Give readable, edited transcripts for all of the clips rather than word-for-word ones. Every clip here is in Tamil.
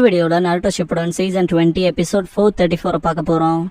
வீடியோல நாருட்டோ ஷிப்புடன் சீசன் 20 எபிசோட் 434 பார்க்க போறோம்.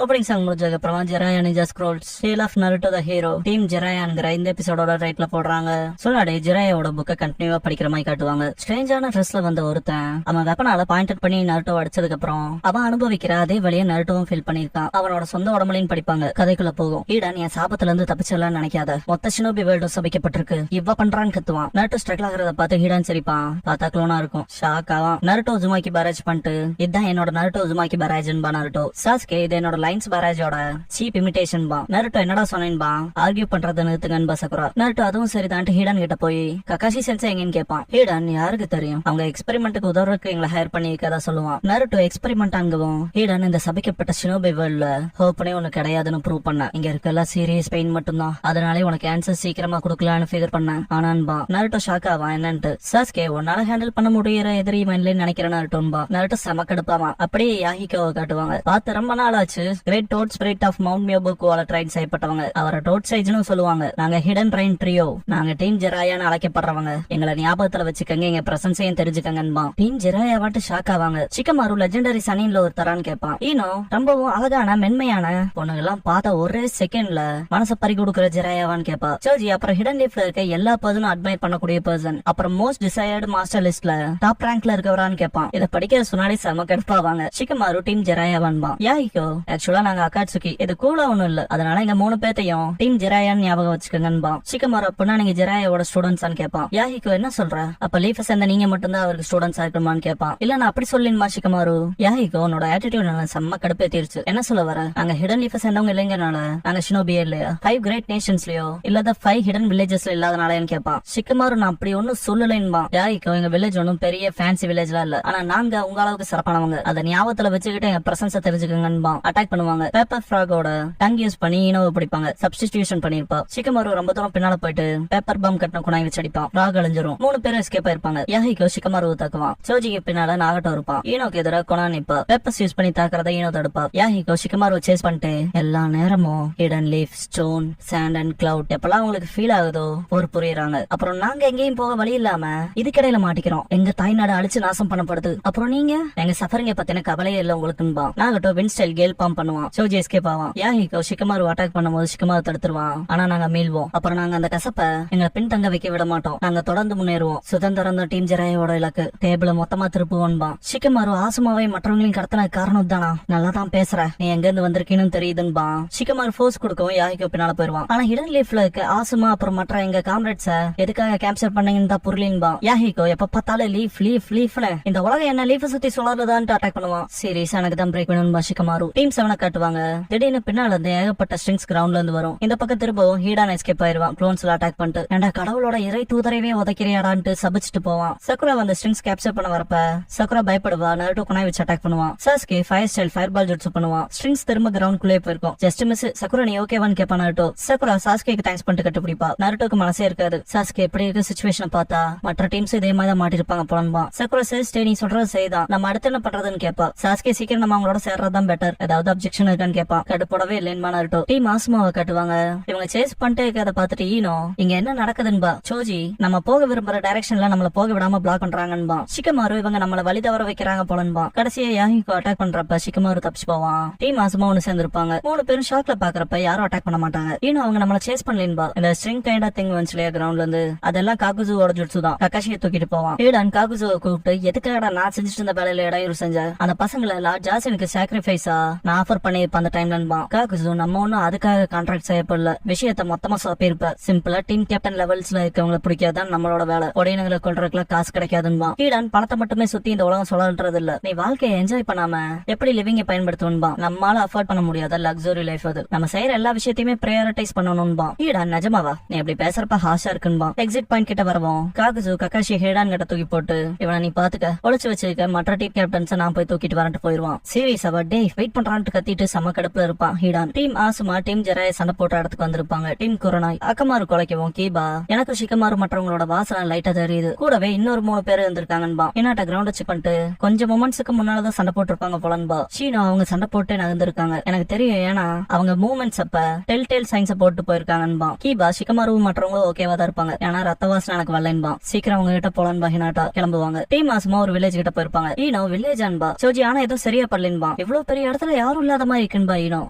ஓப்பனிங் சாங் முடிஞ்சதுக்கு அப்புறமா Jiraiya ninja scrolls tale of Naruto the hero team ஜெராயாங்கிற இந்த எபிசோடோட ரைட்ல போடுறாங்க. சொல்லாடே ஜெராயாவோட புக்கை கண்டினியூவா படிக்கிற மாதிரி காட்டுவாங்க. ஸ்ட்ரேஞ்சான ட்ரெஸ்ல வந்த ஒருத்தன் அவன் வெப்பனால பாயிண்ட் பண்ணி நருட்டோ அடிச்சதுக்கு அப்புறம் அவன் அனுபவிக்கிற அதே வழியை நருட்டோவும் ஃபீல் பண்ணிருக்கான். அவனோட சொந்த உடம்புலையும் படிப்பாங்க. கதைக்குள்ள போகும். ஈடன் என் சாபத்துல இருந்து தப்பிச்சிடலாம்னு நினைக்காத, மொத்த ஷினோபி வேர்ல்டும் சபிக்கப்பட்டிருக்கு, இவ்வ பண்றான்னு கத்துவான். நருட்டோ ஸ்ட்ரகிள் ஆகிறத பார்த்து ஹீடன் சிரிப்பான். பார்த்தா க்ளோனா இருக்கும். ஷாக் ஆவான். நருட்டோ ஜுமாக்கி பேரேஜ் பண்ணிட்டு இதுதான் என்னோட நருட்டோ ஜுமாக்கி பேரேஜ்பா நருட்டோ. சாஸ்கே இது என்னோட லைன்ஸ் பேரேஜோட சீப் இமிடேஷன் பா. நருட்டோ என்னடா சொன்னேன்பா, ஆர்கியூ பண்றத நிறுத்துங்கன்னு சக்குரா. நருட்டோ அதுவும் சரிதான் ஹீடன் கிட்ட போய் ககாஷி சென்சை எங்கன்னு கேட்பான். ஹீடன் யாருக்கு தெரியும், அவங்க எக்ஸ்பெரிமெண்ட்டுக்கு உதவுறதுக்கு எங்களை ஹையர் பண்ணி கதை சொல்லுவான். நருட்டோ எக்ஸ்பெரிமெண்ட் அங்கவும் ஹீடன் இந்த சபிக்கப்பட்ட ஷினோபி வேர்ல்ட்ல ஹோப்னே ஒண்ணு கிடையாதுன்னு ப்ரூவ் பண்ண. இங்க இருக்கெல்லாம் சீரியஸ் பெயின் மட்டும்தான், அதனாலே உனக்கு ஆன்சர் சீக்கிரமா கொடுக்கலான்னு ஃபிகர் பண்ண. ஆனான்பா. நருட்டோ ஷாக் ஆவான் என்னன்ட்டு. சாஸ்கே உன்னால ஹேண்டில் பண்ண முடியற எதிரி மைண்ட்ல நினைக்கிறேன் நருட்டோன்பா. நருட்டோ செம கடுப்பாமா. அப்படியே யாஹிகோவை காட்டுவாங்க. பார்த்து ரொம்ப நாள் ஆச்சு. Great toad spirit of mount மியோபுக்குவால ட்ரைன் செய்யப்பட்டவங்க. அவரை டோட் சைஜ்னு சொல்லுவாங்க. நாங்க ஹிடன் ட்ரைன் ட்ரியோ, நாங்க டீம் ஜெராயான்னு அழைக்கப்படுறவங்க. எங்களை ஞாபகத்துல வச்சுக்கங்க, எங்க பிரசன்ஸையும் தெரிஞ்சுக்கங்கன்பா. டீம் ஜெராயா வாட்டு ஷாக் ஆவாங்க. சிக்கமாரு லெஜெண்டரி சனின்ல ஒரு தரான்னு கேட்பான். ஈனோ ரொம்பவும் அழகான மென்மையான பொண்ணுங்க எல்லாம் பார்த்த ஒரே செகண்ட்ல மனசை பறி கொடுக்குற ஜெராயாவான்னு கேட்பா. சோஜி அப்புறம் ஹிடன் லீஃப்ல இருக்க எல்லா பர்சனும் அட்மைர் பண்ணக்கூடிய பர்சன், அப்புறம் மோஸ்ட் டிசையர்டு மாஸ்டர் லிஸ்ட்ல டாப் ரேங்க்ல இருக்கவரான்னு கேட்பான். இதை படிக்கிற சொன்னாலே செம கடுப்பாவாங்க. சிக்கமாரு டீம் ஜெராயாவான்பா. யாஹிகோ ஆக்சுவலா நாங்க அகாட்சுகி, இது கூலா ஒண்ணும் இல்ல, அதனால எங்க 3 பேத்தையும் டீம் ஜெராயான்னு ஞாபகம் வச்சுக்கங்கன்பா. சிக்கமாரு அப்படின்னா நீங்க ஜெராயாவோட ஸ்டூடெண்ட்ஸ் கேட்பான். யாஹிகோ என்ன சொல்ற, அப்ப லீஃப சேர்ந்த நீங்க மட்டும்தான் அவருக்கு ஸ்டூடெண்ட்ஸ் ஆயிருக்குமான்னு கேட்பான். இல்ல நான் அப்படி சொல்லின்மா சிக்கமாரு. யாஹிகோ உன்னோட ஆட்டிடியூட் செம்ம கடுப்பேத்திருச்சு. என்ன சொல்ல வர, நாங்க ஹிடன் லீஃப சேர்ந்தவங்க இல்லைங்கனால நாங்க ஷினோபியே இல்லையா, 5 கிரேட் நேஷன்ஸ்லயோ இல்லாத 5 ஹிடன் வில்லேஜஸ்ல இல்லாதனாலன்னு கேட்பான். சிக்கமாரு நான் அப்படி ஒன்னும் சொல்லலைன்பா. யாஹிகோ எங்க வில்லேஜ் ஒன்னும் பெரிய ஃபேன்சி வில்லேஜ்லாம் இல்ல, ஆனா நாங்க உங்க அளவுக்கு சிறப்பானவங்க, அதை ஞாபகத்துல வச்சுக்கிட்டு எங்க பிரசன்ஸ தெரிஞ்சுக்கங்கன்பா. அட்டாக் பண்ணுவாங்க. பேப்பர் ஃப்ராகோட டங் யூஸ் பண்ணி இனோவை பிடிப்பாங்க. சப்ஸ்டிடியூஷன் பண்ணிருப்பா. சிக்கமாரு ரொம்ப தூரம் பின்னால போயிட்டு பேப்பர் பாம் கட்டின குணாய் வச்சு அடிப்பான். ஃப்ராக் அழிஞ்சிரும். 3 பேரும் எஸ்கேப் ஆயிருப்பாங்க. யாஹிகோ சிக்கமாரு தாக்குவான். சோஜிக்கு பின்னால நாகட்டோ இருப்பான். ஈனோக்கு எதிராக கொனா நிப்பா. பேப்பர்ஸ் யூஸ் பண்ணி தாக்குறத ஈனோ தடுப்பா. யாஹிகோ சிக்கமாரு சேஸ் பண்ணிட்டு எல்லா நேரமும் hidden leaf, stone, sand and cloud எப்பெல்லாம் உங்களுக்கு ஃபீல் ஆகுதோ ஒரு புரியுறாங்க. அப்புறம் நாங்க எங்கேயும் போக வழி இல்லாம இதுக்கடையில மாட்டிக்கிறோம். எங்க தாய்நாடு அழிச்சு நாசம் பண்ணப்படுது. அப்புறம் நீங்க எங்க சஃபரிங்க பத்தின கவலையே இல்ல உங்களுக்குன்பா. நாகட்டோ வின்ஸ்டைல் கேல் பாம் பண்ணுவான். சோஜி எஸ்கேப் ஆவான். யாஹிகோ சிக்கமாரு அட்டாக் பண்ணும்போது சிக்கமாரு தடுத்துருவான். ஆனா நாங்க மீள்வோம். அப்புறம் நாங்க அந்த கசப்ப எங்களை பின் தங்க வைக்க விட மாட்டோம். நாங்க தொடர்ந்து முன்னேறுவோம். சுதந்திரம் தான் டீம் ஜெராயோட இலக்கு. டேபிள மொத்தமா திருப்புவோன்பா. சிக்கமாரு ஆசுமாவை மற்றவங்களையும் கடத்தின காரணம் தானா, நல்லா தான் பேசுற, நீ எங்க இருந்து வந்திருக்கீன்னு தெரியுதுன்பா. சிக்கமாரு ஃபோர்ஸ் கொடுக்கவும் யாஹிகோ பின்னால போயிருவான். ஆனா ஹிடன் லீஃப்ல இருக்க ஆசுமா அப்புறம் மற்ற எங்க காம்ரேட்ஸ எதுக்காக கேப்சர் பண்ணீங்கன்னு தான் புரியலின்பா. யாஹிகோ எப்ப பார்த்தாலும் லீஃப் லீஃப் லீஃப்னு இந்த உலகம் என்ன லீஃப் சுத்தி சுழறதான்னு அட்டாக் பண்ணுவான். சீரியஸ் எனக்கு தான் பிரேக் வேணும்பா. சிக்கமாரு டீம் 7 காட்டுவாங்க. திடீர்னு பின்னால இருந்து ஏகப்பட்ட ஸ்ட்ரிங்ஸ் கிரவுண்ட்ல இருந்து வரும். இந்த பக்கம் திரும்பவும் ஹீடான் எஸ்கேப் ஆயிருவான். க்ளோன்ஸ்ல அட்டாக் பண்ணிட்டு ஏண்டா கடவுளோட இறை தூதரைவே உதைக்கிறியாடான்ட்டு சபிச்சுட்டு போவான். சக்குரா வந்து ஸ்ட்ரிங்ஸ் கேப்சர் பண்ண வரப்ப சக்குரா பயப்படுவா. நருட்டோ குனாய் வச்சு அட்டாக் பண்ணுவான். Sasuke fire style fire ball ஜுட்சு பண்ணுவான். ஸ்ட்ரிங்ஸ் திரும்ப கிரவுண்ட் குள்ளே போயிருக்கும். Just miss. சக்குரா நீ ஓகேவான்னு கேட்பா நருட்டோ. சக்குரா சாஸ்கேக்கு தேங்க்ஸ் பண்ணிட்டு கட்டுப்பிடிப்பா. நருட்டோக்கு மனசே இருக்காது. சாஸ்கே எப்படி இருக்க சிச்சுவேஷன் பார்த்தா மற்ற டீம்ஸ் இதே மாதிரி தான் மாட்டிருப்பாங்க போலன்பா. சக்குரா சேஸ்டே நீ சொல்றது செய்தான், நம்ம அடுத்து என்ன பண்றதுன்னு கேட்பா. சாஸ்கே சீக்கிரம் நம்ம அவங்களோட சேர்றதுதான் பெட்டர், ஏதாவது அப்ஜெக்ஷன் இருக்கான்னு கேட்பா. கடுப்படவே இல்லைன்னு நருட்டோ. டீம் ஆசுமாவை காட்டுவாங்க. இவங்க சேஸ் பண்ணிட்டே இருக்கத பார்த்துட்டு ஈனோ இங்க என்ன நடக்குதுன்பா. சோஜி நம்ம போக விரும்புற டைரக்ஷன்ல நம்மள போக விடாம பிளாக் பண்றாங்கன்பா. சிக்கமாரு இவங்க நம்மள வழி தவற வைக்கிறாங்க போலன்பா. கடைசியா யாஹிகோ அட்டாக் பண்றப்ப சிக்கமாரு தப்பிச்சு போவான். டீம் ஆசுமா ஒன்னு சேர்ந்திருப்பாங்க. 3 பேரும் ஷாக்ல பாக்குறப்ப யாரும் அட்டாக் பண்ண மாட்டாங்க. ஈனோ அவங்க நம்மள சேஸ் பண்ணலேன்பா. இந்த ஸ்ட்ரிங் கைண்ட் ஆஃப் திங் வந்துச்சுலையா கிரவுண்ட்ல இருந்து, அதெல்லாம் காகுசுவோட ஜுட்சு தான். ககாஷியை தூக்கிட்டு போவான். ஹீடன் காகுசுவை கூப்பிட்டு எதுக்காக நான் செஞ்சுட்டு இருந்த வேலையில இடையூறு செஞ்ச, அந்த பசங்களை லார்ட் ஜாசனுக்கு சாக்ரிஃபைஸா நான் ஆஃபர் பண்ணிருப்பேன் அந்த டைம்லன்பா. காகுசு நம்ம ஒன்னும் அதுக்காக கான்ட்ராக்ட் செய்யப்படல, விஷயத்த மொத்தமா சொப்பிருப்ப. சிம்பிளா டீம் கேப்டன் லெவல்ஸ்ல இருக்கவங்களை பிடிக்காதான் நம்மளோட வேலை, உடையனங்களை கொள்றதுக்குலாம் காசு கிடைக்காதுன்பா. ஹீடன் பணத்தை மட்டுமே சுத்தி இந்த உலகம் சொல்லறது இல்ல, நீ வாழ்க்கையை என்ஜாய் பண்ணாம எப்படி லிவிங்க பயன்படுத்தணும்பா. நம்மளால அஃபோர்ட் பண்ண முடியாத லக்ஸரி லைஃப் அது, நம்ம செய்யற எல்லா விஷயத்தையுமே பிரையாரிட்டைஸ் பண்ணணும்பா. ஹீடன் நிஜமாவா நீ அப்படி பேசுறப்ப ஹாஷா இருக்குன்பா. எக்ஸிட் பாயிண்ட் கிட்ட வரவும் காகுசு ககாஷி ஹீடன் கிட்ட தூக்கி போட்டு இவனை நீ பாத்துக்க, ஒளிச்சு வச்சிருக்க மற்ற டீம் கேப்டன்ஸ் நான் போய் தூக்கிட்டு வரட்டு போயிருவான். சீரியஸ் அவ டே வெயிட் பண்றான்ட்டு கத்தி திட்டிட்டு செம கடுப்புல இருப்பான் ஹீடான். டீம் ஆசுமா டீம் ஜெராய சண்டை போட்ட இடத்துக்கு வந்திருப்பாங்க. டீம் குரோனாய் அக்கமாரு குலைக்கவும் கீபா எனக்கு ஷிகமாரு மற்றவங்களோட வாசனை லைட்டா தெரியுது, கூடவே இன்னொரு 3 பேர் இருந்திருக்காங்கன்பா. என்னாட்ட கிரவுண்ட் வச்சு பண்ணிட்டு கொஞ்சம் மொமெண்ட்ஸுக்கு முன்னாலதான் சண்டை போட்டிருப்பாங்க போலன்பா. ஷீனோ அவங்க சண்டை போட்டு நகர்ந்திருக்காங்க எனக்கு தெரியும், ஏன்னா அவங்க மூவ்மெண்ட்ஸ் அப்ப டெல் சைன்ஸ போட்டு போயிருக்காங்கன்பா. கீபா ஷிகமாரு மற்றவங்களும் ஓகேவா தான் இருப்பாங்க, ஏன்னா ரத்த வாசனை எனக்கு வரலன்பா. சீக்கிரம் அவங்க கிட்ட போலான்பா. ஹினாட்டா கிளம்புவாங்க. டீம் ஆசுமா ஒரு வில்லேஜ் கிட்ட போயிருப்பாங்க. ஈனோ வில்லேஜ் அன்பா சோஜி, ஆனா ஏதோ சரியா படலன்பா. இவ்வளவு பெரிய இடத்துல யாரும் இல்லாத மாதிரி இருக்குன்பா. ஈனோ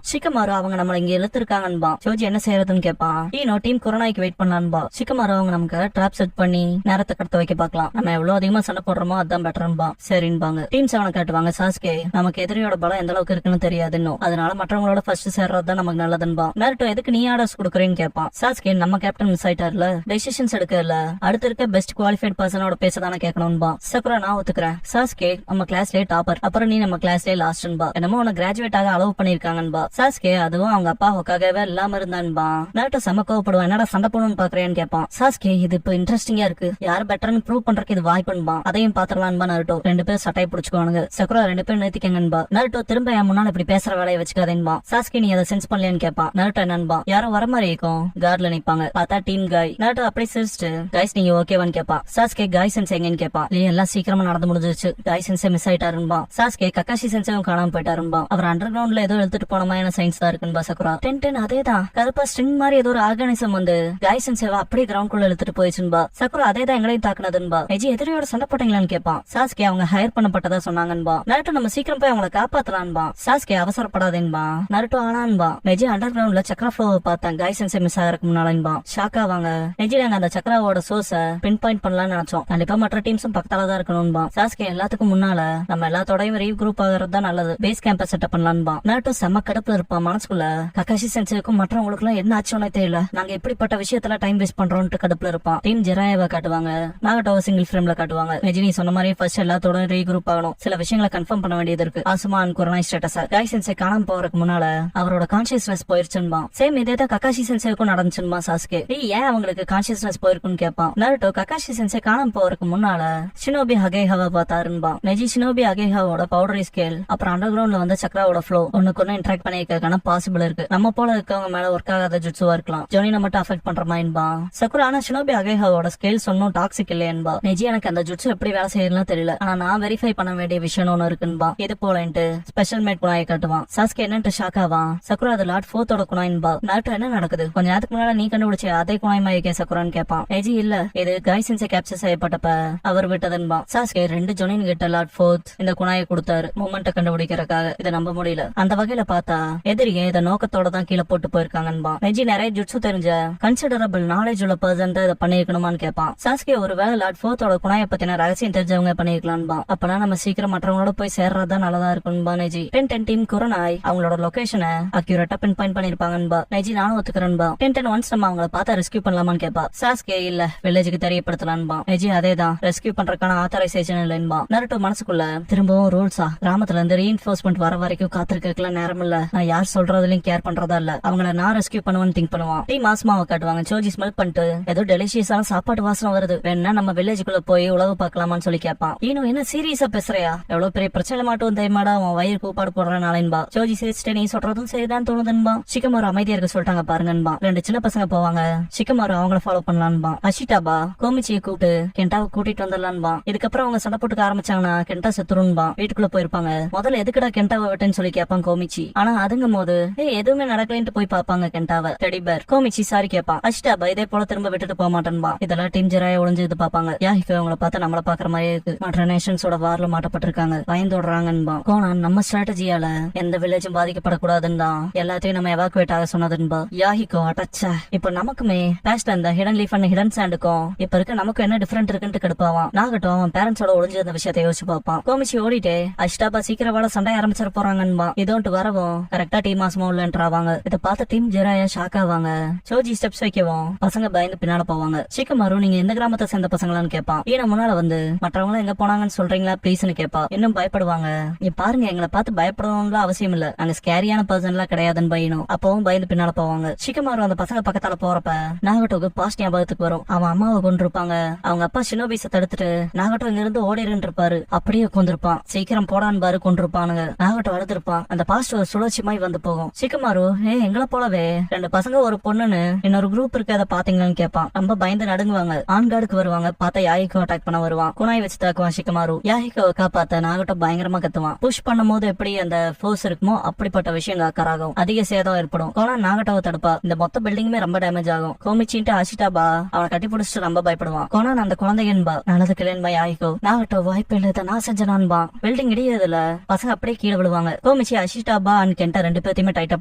ஷிகமாரு அவங்க நம்மள இங்க இழுத்துருக்காங்கன்பா. சோஜி என்ன செய்யறதுன்னு கேட்பான். ஈனோ டீம் கொரோனாய்க்கு வெயிட் பண்ணலான்பா. ஷிகமாரு அவங்க நமக்கு ட்ராப் செட் பண்ணி நேரத்தை கடத்த வைக்க பாக்கலாம். நம்ம எவ்வளவு அதிகமா சண்டை போடுறோமோ அதான் பெட்டர்ன்பா. சரின்பாங்க. டீம் 7 காட்டுவாங்க. சாஸ்கே நமக்கு எதிரியோட பலம் எந்த அளவுக்கு இருக்குன்னு தெரியாது இன்னும், அதனால மற்றவங்களோட ஃபர்ஸ்ட் சேர்றதுதான் நமக்கு நல்லதுன்பா. நேரட்டோ எதுக்கு நீ ஆர்டர்ஸ் கொடுக்குறேன்னு கேட்பான். சாஸ்கே நம்ம கேப்டன் மிஸ் ஆயிட்டார்ல, டெசிஷன்ஸ் எடுக்கல, அடுத்து இருக்க பெஸ்ட் குவாலிஃபைட் பர்சனோட பேசதானே கேட்கணும்பா. சக்குரா நான் ஒத்துக்கிறேன். சாஸ்கே நம்ம கிளாஸ்லயே டாப்பர், அப்புறம் நீ நம்ம கிளாஸ்லயே லாஸ்ட்ன்பா. என்னமோ உன கிராஜுவேட் ஆக அலோவ் பண்ணிருக்காங்கன்பா. சாஸ்கே அதுவும் அவங்க அப்பாவுக்காகவே இல்லாம இருந்தான்பா. நேரட்டோ செம கோவப்படுவான். என்னடா சண்டை போடணும்னு பாக்குறேன்னு கேட்பான். சாஸ்கே இது இப்ப இன்ட்ரெஸ்டிங்கா இருக்கு, யார் பெட்டர்னு ப்ரூவ் பண்றதுக்கு இது வாய்ப்புன்பா. அதையும் பாத்துடலான்பா. நருட்டோ 2 பேர் சட்டையை பிடிச்சுக்குவானுங்க. சக்குரா 2 பேர் நிறுத்திக்கங்கன்பா. நருட்டோ திரும்ப என் முன்னால இப்படி பேசுற வேலையை வச்சுக்காதேன்பா. சாஸ்கே நீ அதை சென்ஸ் பண்ணலையான்னு கேட்பான். நருட்டோ என்னன்பா யாரோ வர மாதிரி இருக்கும், கார்ட்ல நிப்பாங்க, பார்த்தா டீம் காய். நருட்டோ அப்படியே சிரிச்சுட்டு கைஸ் நீங்க ஓகேவான்னு கேட்பான். சாஸ்கே காய் சென்ஸ் எங்கன்னு கேட்பான். நீ எல்லாம் சீக்கிரமா நடந்து முடிஞ்சிருச்சு, காய் சென்ஸே மிஸ் ஆயிட்டாருன்பா. சாஸ்கே கக்காஷி சென்ஸும் காணாம போயிட்டாருன்பா. அவர் அண்டர் கிரவுண்ட்ல ஏதோ எடுத்துட்டு போன மாதிரி சயின்ஸ் தான் இருக்குன்பா. சக்குரா 10 அதேதான் கருப்பா ஸ்ட்ரிங் மாதிரி ஏதோ ஒரு ஆர்கானிசம் வந்து காய் சென்ஸேவா அப்படியே கிரவுண்ட் குள்ள எடுத்துட்டு போயிடுச்சுன்பா. சக்குரா அதேதான் எங்களையும் தாக்குனதுன்பா. எஜி எதிரியோட சண்டை போட்டீங்களான்னு கேட்பான். சாஸ்கே அவங்க ஹையர் பண்ணப்பட்டதா சொன்னாங்கன்பா. நருட்டோ நம்ம சீக்கிரம் போய் அவங்களை காப்பாத்தலான்பா. சாஸ்கே அவசரப்படாதேன்பா. நருட்டோ ஆனான்பா. நெஜி அண்டர் கிரவுண்ட்ல சக்ரா ஃப்ளோவை பார்த்தேன் காய் சென்ஸே மிஸ் ஆகிறதுக்கு முன்னாலன்பா. ஷாக்கா வாங்க நெஜி நாங்க அந்த சக்ராவோட சோர்ஸ பின் பாயிண்ட் பண்ணலாம்னு நினைச்சோம், கண்டிப்பா மற்ற டீம்ஸும் பக்கத்தால தான் இருக்கணும்பா. சாஸ்கே எல்லாத்துக்கும் முன்னால நம்ம எல்லாத்தோடையும் ரீ குரூப் ஆகிறது தான் நல்லது, பேஸ் கேம்ப செட்டப் பண்ணலான்பா. நருட்டோ செம்ம கடுப்புல இருப்பான் மனசுக்குள்ள. கக்காஷி சென்ஸுக்கும் மற்றவங்களுக்கு எல்லாம் என்ன ஆச்சுன்னு தெரியல, நாங்க எப்படிப்பட்ட விஷயத்துல டைம் வேஸ்ட் பண்றோம்னு கடுப்புல இருப்பான். டீம் ஜெராயாவை காட்டுவாங்க. நாகட்டோவை சிங்கிள் ஃப்ரேம்ல காட்டுவாங்க. நெஜினி சொன்ன மாதிரி ஃபர்ஸ்ட் எல்லாத்தோட ரீ குரூப் ஆகணும், சில விஷயங்களை கன்ஃபார்ம் பண்ண வேண்டியது இருக்கு. ஆசுமான் கொரோனாய் ஸ்டேட்டஸ் காய் சென்சே காணாம போறதுக்கு முன்னால அவரோட கான்சியஸ்னஸ் போயிருச்சுன்பா. சேம் இதே தான் கக்காஷி சென்சேக்கும் நடந்துச்சுன்பா. சாஸ்கே ஏன் அவங்களுக்கு கான்சியஸ்னஸ் போயிருக்குன்னு கேட்பான். நருட்டோ கக்காஷி சென்சே காணாம போறதுக்கு முன்னால ஷினோபி ஹகேஹாவை பார்த்தாருன்பா. நெஜி ஷினோபி ஹகேஹாவோட பவுடரி ஸ்கேல் அப்புறம் அண்டர் கிரவுண்ட்ல வந்து சக்ராவோட ஃப்ளோ ஒண்ணுக்கு ஒண்ணு இன்டராக்ட் பண்ணிருக்கான பாசிபிள் இருக்கு. நம்ம போல இருக்கவங்க மேல ஒர்க் ஆகாத ஜுட்சுவா இருக்கலாம், ஜோனினை மட்டும் அஃபெக்ட் பண்ற மாதிரின்பா. சக்குரா ஆனா ஷினோபி ஹகேஹாவோட ஸ்கேல் சொன்னும் டாக்ஸிக் இல்லையன்பா. நெஜி எனக்கு அந்த ஜுட்சு எப்படி வேலை செய்யலாம் தெரியல, ஆனா நான் வெரிஃபை பண்ண வேண்டிய விஷயம் ஒண்ணு இருக்குன்பா. இது போலன்ட்டு ஸ்பெஷல் மேட் குணாயை காட்டுவான். சாஸ்கே என்னன்ட்டு ஷாக் ஆவான். சக்குரா அது லார்ட் 4ோட குணாயின்பா. நருட்டோ என்ன நடக்குது, கொஞ்ச நேரத்துக்கு முன்னால நீ கண்டுபிடிச்ச அதே குணாய் மாயிக்கே சக்குரான்னு கேட்பான். நெஜி இல்ல, இது காய் சென்சே கேப்சர் செய்யப்பட்டப்ப அவர் விட்டதுன்பா. சாஸ்கே 2 ஜொனின் கிட்ட லார்ட் 4th இந்த குணாயை கொடுத்தாரு மூமெண்ட்டை கண்டுபிடிக்கிறதுக்காக. இதை நம்ப முடியல. அந்த வகையில பார்த்தா எதிரியே இதை நோக்கத்தோட தான் கீழே போட்டு போயிருக்காங்கன்பா. நெஜி நிறைய ஜுட்சு தெரிஞ்ச கன்சிடரபிள் நாலேஜ் உள்ள பர்சன் தான் இதை பண்ணிருக்கணுமான்னு கேட்பான். சாஸ்கே ஒருவேளை லார்ட் 4ோட குணாயை பத்தின ரகசியம் தெரிஞ்சவங்க பண்ணிருக்கலாம்பா. அப்பனா நம்ம சீக்கிரம் மற்றவங்களோட போய் சேர்றதா நல்லதா இருக்கும்பா. நெஜி 10 டீம் கொரோனாய் அவங்களோட லொகேஷனை அக்யூரேட்டா பின் பாயிண்ட் பண்ணிருப்பாங்கன்பா. நெஜி நானும் ஒத்துக்கிறேன்பா. 10 ஒன்ஸ் நம்ம அவங்கள பார்த்தா ரெஸ்கியூ பண்ணலாமான்னு கேட்பா. சாஸ்கே இல்ல வில்லேஜுக்கு தெரியப்படுத்தலான்பா. நெஜி அதேதான் ரெஸ்கியூ பண்றதுக்கான ஆத்தரைசேஷன் இல்லைன்பா. நருட்டோ மனசுக்குள்ள திரும்பவும் ரூல்ஸா கிராமத்துல இருந்து ரீஇன்ஃபோர்ஸ்மெண்ட் வர வரைக்கும் காத்திருக்கலாம் நேரம் இல்ல, நான் யார் சொல்றதுலயும் கேர் பண்றதா இல்ல, அவங்கள நான் ரெஸ்கியூ பண்ணுவேன்னு திங்க் பண்ணுவான். டீம் ஆஸ்மாவை காட்டுவாங்க. சோஜி ஸ்மெல் பண்ணிட்டு ஏதோ டெலிஷியஸான சாப்பாடு வாசனை வருது, வேணா நம்ம வில்லேஜுக்குள்ள போய் உழவு பார்க்கலாமான்னு சொல்லி கேட்பான். இன்னும் என்ன சீரியஸா பேசுறியா, எவ்வளவு பெரிய பிரச்சனை மாட்டும் தெரியுமாடா, உன் வயிறு கூப்பாடு போடுற நாளேன்பா. சோஜி சிரிச்சிட்டு நீ சொல்றதும் சரிதான் தோணுதுன்பா. ஷிகமாரு அமைதியா இருக்க சொல்லிட்டாங்க பாருங்கன்பா. 2 சின்ன பசங்க போவாங்க. ஷிகமாரு அவங்கள ஃபாலோ பண்ணலான்பா. அஷிட்டாபா கோமிச்சியை கூப்பிட்டு கென்டாவை கூட்டிட்டு வந்துடலான்பா. இதுக்கப்புறம் அவங்க சண்டை போட்டுக்க ஆரம்பிச்சாங்கன்னா கென்டா செத்துருன்பா. வீட்டுக்குள்ள போயிருப்பாங்க. முதல்ல எதுக்குடா கென்டாவை விட்டுன்னு சொல்லி கேட்பான் கோமிச்சி. ஆனா அதுங்கும் போது எதுவுமே நடக்கலன்ட்டு போய் பாப்பாங்க கென்டாவை. டெடிபர் கோமிச்சி சாரி கேட்பான். அஷிட்டாபா இதே போல திரும்ப விட்டுட்டு போக மாட்டேன்பா. இதெல்லாம் டீம் ஜெராய ஒளிஞ்சு இது பாப்பாங்க. யாஹிகோ அவங்கள பார்த்தா நம்மள பாக்குற மாதிரியே இருக்கு, மற்ற நேஷன்ஸோட வார்ல மாட்டப்பட்டிருக்காங்க, பயந்தோடுறாங்கன்பா. கோனான் நம்ம ஸ்ட்ராட்டஜியால எந்த வில்லேஜும் பாதிக்கப்படக்கூடாதுன்னு தான் எல்லாத்தையும் நம்ம எவாக்குவேட் ஆக சொன்னதுன்பா. யாஹிகோ அட்டச்சா இப்ப நமக்குமே பேஸ்ட்ல இந்த ஹிடன் லீஃப் அண்ட் ஹிடன் சாண்டுக்கும் இப்ப இருக்க நமக்கு என்ன டிஃபரெண்ட் இருக்குன்னு கடுப்பாவான். நாகட்டும் அவன் பேரண்ட்ஸோட ஒளிஞ்சு அந்த விஷயத்தை யோசிச்சு பார்ப்பான். கோமிச்சி ஓடிட்டே அஷ்டாபா சீக்கிரம் வாழ சண்டை ஆரம்பிச்சிட போறாங்கன்பா. இதோன்ட்டு வரவும் கரெக்டா டீம் மாசமா உள்ளன்றாவாங்க. இதை பார்த்த டீம் ஜெராயா ஷாக் ஆவாங்க. சோஜி ஸ்டெப்ஸ் வைக்கவும் பசங்க பயந்து பின்னால போவாங்க. ஷிகமாரு நீங்க எந்த கிராமத்தை சேர்ந்த பசங்களான்னு கேட்பான். ஈன முன்னால வந்து மற்றவங்களும் எங்க போனாங்கன்னு சொல்றீங்களா ப்ளீஸ்னு கேட்பா. இன்னும் பயப்படுவாங்க. நீ பாருங்க எங்களை பார்த்து பயப்படணும்ல அவசியம் இல்ல, நாங்க ஸ்கேரியான பர்சன் எல்லாம் கிடையாதுன்னு பையனும். அப்பவும் பயந்து பின்னால போவாங்க. ஷிகமாரு அந்த பசங்க பக்கத்தால போறப்ப நாகட்டோக்கு பாஸ்ட் ஞாபகத்துக்கு வரும். அவன் அம்மாவை கொண்டிருப்பாங்க. அவங்க அப்பா ஷினோபிஸ தடுத்துட்டு நாகட்டோ இங்க இருந்து ஓடிருன்னு இருப்பாரு. அப்படியே கொண்டிருப்பான். சீக்கிரம் போடான்னு பாரு கொண்டிருப்பானுங்க. நாகட்டோ அழுதுருப்பான். அந்த பாஸ்ட் ஒரு சுழற்சி மாதிரி வந்து போகும். சிக்கமாரு எங்களை போலவே 2 பசங்க ஒரு பொண்ணுன்னு இன்னொரு குரூப் இருக்கு, அதை பாத்தீங்களான்னு கேட்பான். ரொம்ப பயந்து நடுங்குவாங்க. ஆண்காடுக்கு வருவாங்க. பார்த்தா யாஹிகோ அட்டாக் பண்ண வருவான். குனாய் வச்சு தாக்குவான் சிக்கமாரு. யாஹிகோவை காப்பாத்த நாகட்டோ பயங்கரமா கத்துவான். புஷ் பண்ணும் போது எப்படி அந்த ஃபோர்ஸ் இருக்குமோ அப்படிப்பட்ட விஷயம் ஆகும். அதிக சேதம் ஏற்படும். கோனான் நாகட்டோவை தடுப்பா. இந்த மொத்த பில்டிங்குமே ரொம்ப டேமேஜ் ஆகும். கோமிச்சின்ட்டு அஷிட்டாபா அவனை கட்டி பிடிச்சிட்டு ரொம்ப பயப்படுவான். கோனான் அந்த குழந்தையன்பா நல்லது கிளம்பா யாஹிகோ. நாகட்டோ வாய்ப்பு இல்ல நான் செஞ்சனான்பா. பில்டிங் இடியதுல பசங்க அப்படியே கீழே விழுவாங்க. கோமிச்சி அஷிட்டாபா அண்ட் கென்டா 2 பேர்த்தையுமே டைட்டா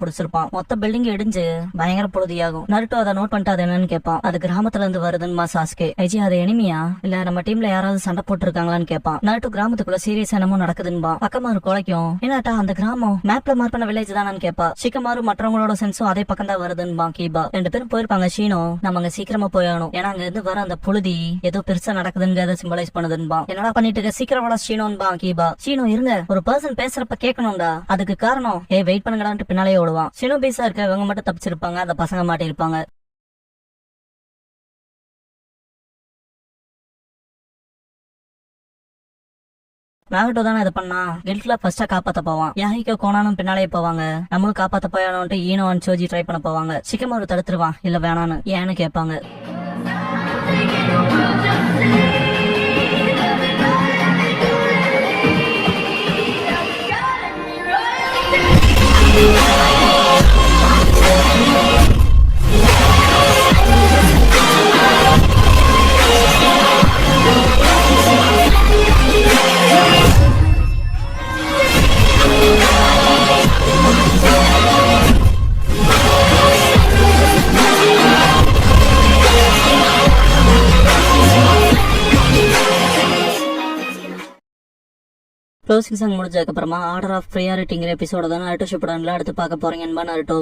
பிடிச்சிருப்பான். மொத்த பில்டிங் இடிஞ்சு பயங்கர பொழுதியாகும். நருட்டோ அதை நோட் பண்ணிட்டு அது என்னன்னு கேட்பான். அது கிராமத்துல இருந்து வருதுன்னு சாஸ்கே. ஐஜி அது எனிமியா இல்ல நம்ம டீம்ல யாராவது சண்டை போட்டு இருக்காங்களான்னு கேட்பான். நருட்டோ கிராமத்துக்குள்ள சீரியஸ் என்னமோ நடக்குதுன்பா. பக்கமா ஒரு குலைக்கும். என்னட்டா அந்த கிராமம் மேப்ல மார்க் பண்ண வில்லேஜ் தானு கேட்பா. சிக்கமாரு மற்றவங்களோட சென்ஸும் அதே பக்கம் தான் வருதுன்னு கீபா. 2 பேரும் போயிருப்பாங்க. ஷீனோ நம்ம அங்க சீக்கிரமா போயாகணும், ஏன்னா அங்க இருந்து வர அந்த புழுதி ஏதோ பெருசா நடக்குதுன்னு சிம்பலைஸ் பண்ணுதுன்பா. என்னடா பண்ணிட்டு இருக்க சீக்கிரம் வர ஷீனோன்பா கீபா. ஷீனோ இருங்க, ஒரு பர்சன் பேசுறப்ப கேட்கணும்டா, அதுக்கு காரணம் வெயிட் பண்ணுங்கடான்ட்டு பின்னாலே ஓடுவான். ஷீனோ பீஸா இருக்க இவங்க மட்டும் தப்பிச்சிருப்பாங்க, அந்த பசங்க மாட்டிருப்பாங்க. நாகட்டோ தானே இது பண்ணா. கில்ட்ல ஃபர்ஸ்டா காப்பாத்த போவான். யாஹிகோ கோனானும் பின்னாலே போவாங்க. நம்மளும் காப்பாத்த போயானோன்ட்டு ஈனோ அண்ட் சோஜி ட்ரை பண்ண போவாங்க. சிக்கமாரு தடுத்துருவான். இல்ல வேணான்னு. ஏன்னு கேட்பாங்க. க்ளோசிங் சாங் முடிஞ்சதுக்கு அப்புறமா ஆர்டர் ஆஃப் ப்ரையாரிட்டிங்கிற எபிசோட தான் நருட்டோ ஷிப்புடன்ல அடுத்து பார்க்க போறீங்க. நருட்டோ